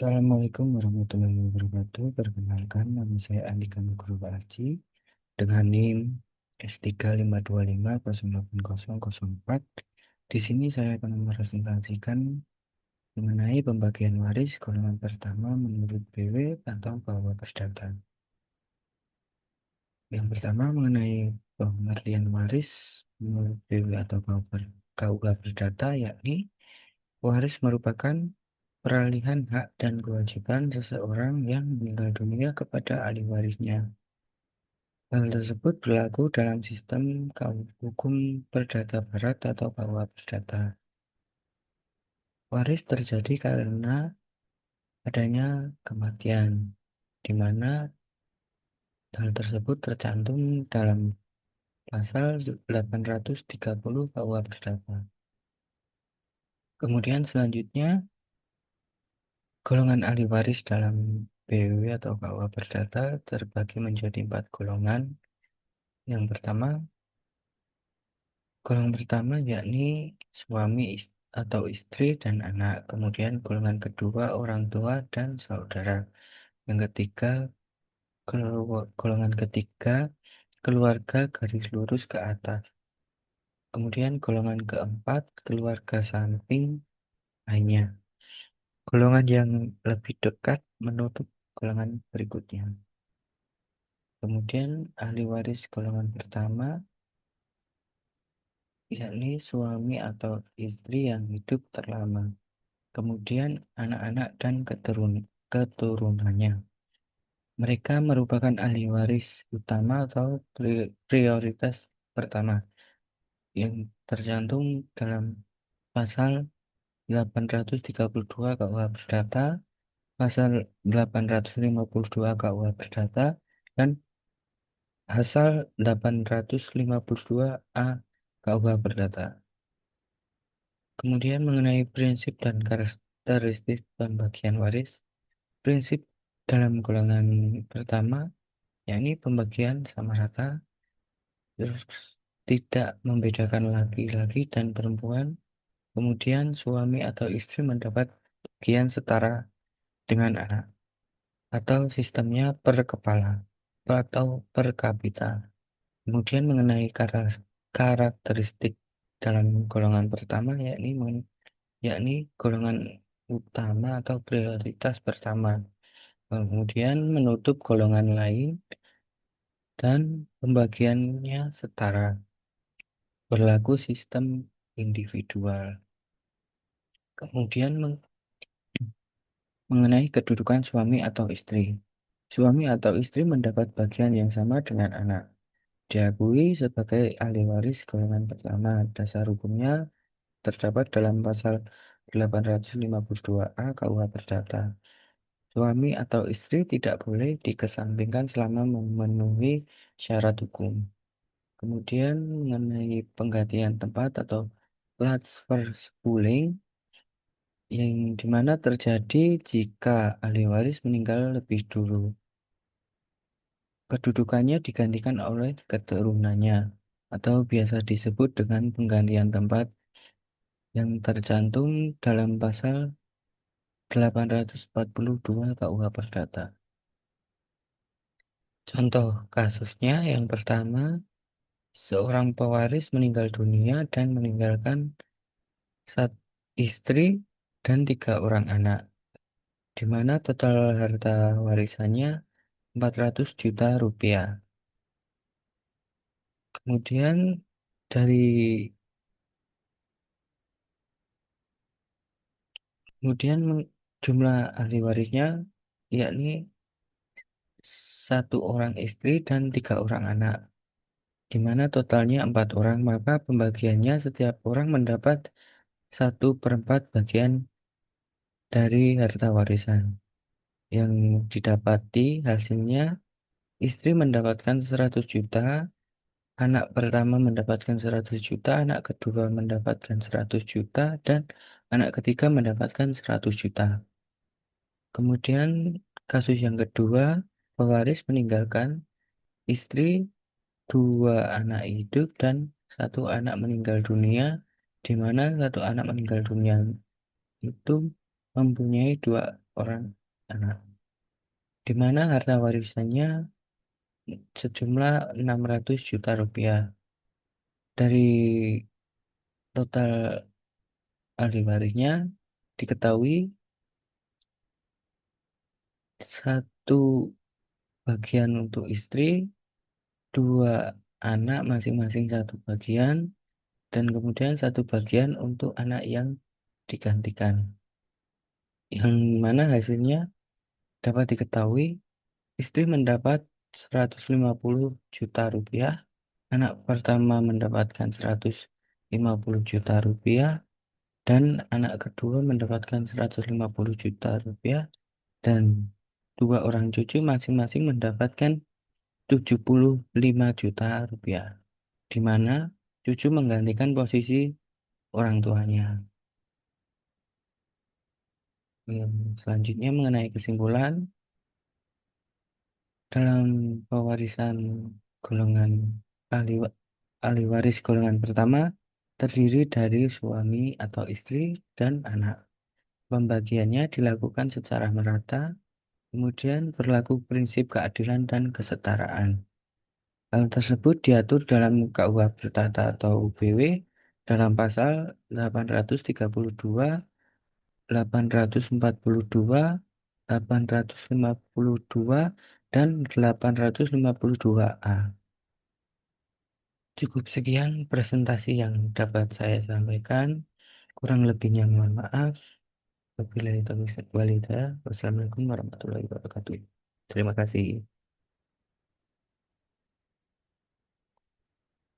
Assalamualaikum warahmatullahi wabarakatuh. Perkenalkan, nama saya Andika Nugroho Aji dengan NIM S352508004. Di sini saya akan mepresentasikan mengenai pembagian waris golongan pertama menurut BW atau bahwa perdata. Yang pertama mengenai pengertian waris menurut BW atau KUH perdata, yakni waris merupakan peralihan hak dan kewajiban seseorang yang meninggal dunia kepada ahli warisnya. Hal tersebut berlaku dalam sistem hukum perdata barat atau KUH perdata. Waris terjadi karena adanya kematian, di mana hal tersebut tercantum dalam pasal 830 KUH perdata. Kemudian selanjutnya, golongan ahli waris dalam BW atau KUH perdata terbagi menjadi 4 golongan. Yang pertama, golongan pertama yakni suami atau istri dan anak. Kemudian golongan kedua orang tua dan saudara. Yang ketiga, golongan ketiga keluarga garis lurus ke atas. Kemudian golongan keempat keluarga samping hanya. Golongan yang lebih dekat menutup golongan berikutnya. Kemudian ahli waris golongan pertama yakni suami atau istri yang hidup terlama. Kemudian anak-anak dan keturunannya. Mereka merupakan ahli waris utama atau prioritas pertama yang tercantum dalam pasal 832 KUH Perdata, pasal 852 KUH Perdata, dan pasal 852A KUH Perdata. Kemudian mengenai prinsip dan karakteristik pembagian waris. Prinsip dalam golongan pertama, yakni pembagian sama rata, terus tidak membedakan laki-laki dan perempuan. Kemudian suami atau istri mendapat bagian setara dengan anak, atau sistemnya per kepala atau per kapita. Kemudian mengenai karakteristik dalam golongan pertama, yakni golongan utama atau prioritas pertama. Kemudian menutup golongan lain dan pembagiannya setara. Berlaku sistem individual. Kemudian mengenai kedudukan suami atau istri. Suami atau istri mendapat bagian yang sama dengan anak. Diakui sebagai ahli waris golongan pertama. Dasar hukumnya terdapat dalam pasal 852A KUH Perdata. Suami atau istri tidak boleh dikesampingkan selama memenuhi syarat hukum. Kemudian mengenai penggantian tempat atau transfer pooling yang dimana terjadi jika ahli waris meninggal lebih dulu. Kedudukannya digantikan oleh keturunannya atau biasa disebut dengan penggantian tempat yang tercantum dalam pasal 842 KUH Perdata. Contoh kasusnya yang pertama, seorang pewaris meninggal dunia dan meninggalkan satu istri dan 3 orang anak, di mana total harta warisannya 400 juta rupiah. Kemudian dari kemudian jumlah ahli warisnya yakni 1 orang istri dan 3 orang anak, di mana totalnya 4 orang, maka pembagiannya setiap orang mendapat 1/4 bagian dari harta warisan. Yang didapati hasilnya, istri mendapatkan 100 juta, anak pertama mendapatkan 100 juta, anak kedua mendapatkan 100 juta, dan anak ketiga mendapatkan 100 juta. Kemudian kasus yang kedua, pewaris meninggalkan istri, 2 anak hidup, dan 1 anak meninggal dunia, di mana 1 anak meninggal dunia itu mempunyai orang anak, di mana harta warisannya sejumlah 600 juta rupiah. Dari total ahli warisnya diketahui satu bagian untuk istri, dua anak masing-masing satu bagian, dan kemudian satu bagian untuk anak yang digantikan. Yang mana hasilnya dapat diketahui istri mendapat 150 juta rupiah, anak pertama mendapatkan 150 juta rupiah, dan anak kedua mendapatkan 150 juta rupiah, dan dua orang cucu masing-masing mendapatkan 75 juta rupiah, di mana cucu menggantikan posisi orang tuanya. Selanjutnya mengenai kesimpulan, dalam pewarisan golongan ahli, ahli waris golongan pertama terdiri dari suami atau istri dan anak. Pembagiannya dilakukan secara merata, kemudian berlaku prinsip keadilan dan kesetaraan. Hal tersebut diatur dalam KUH Perdata atau UPW dalam pasal 832, 842, 852, dan 852A. Cukup sekian presentasi yang dapat saya sampaikan. Kurang lebihnya mohon maaf. Wabillahi taufiq wal hidayah. Wassalamualaikum warahmatullahi wabarakatuh. Terima kasih.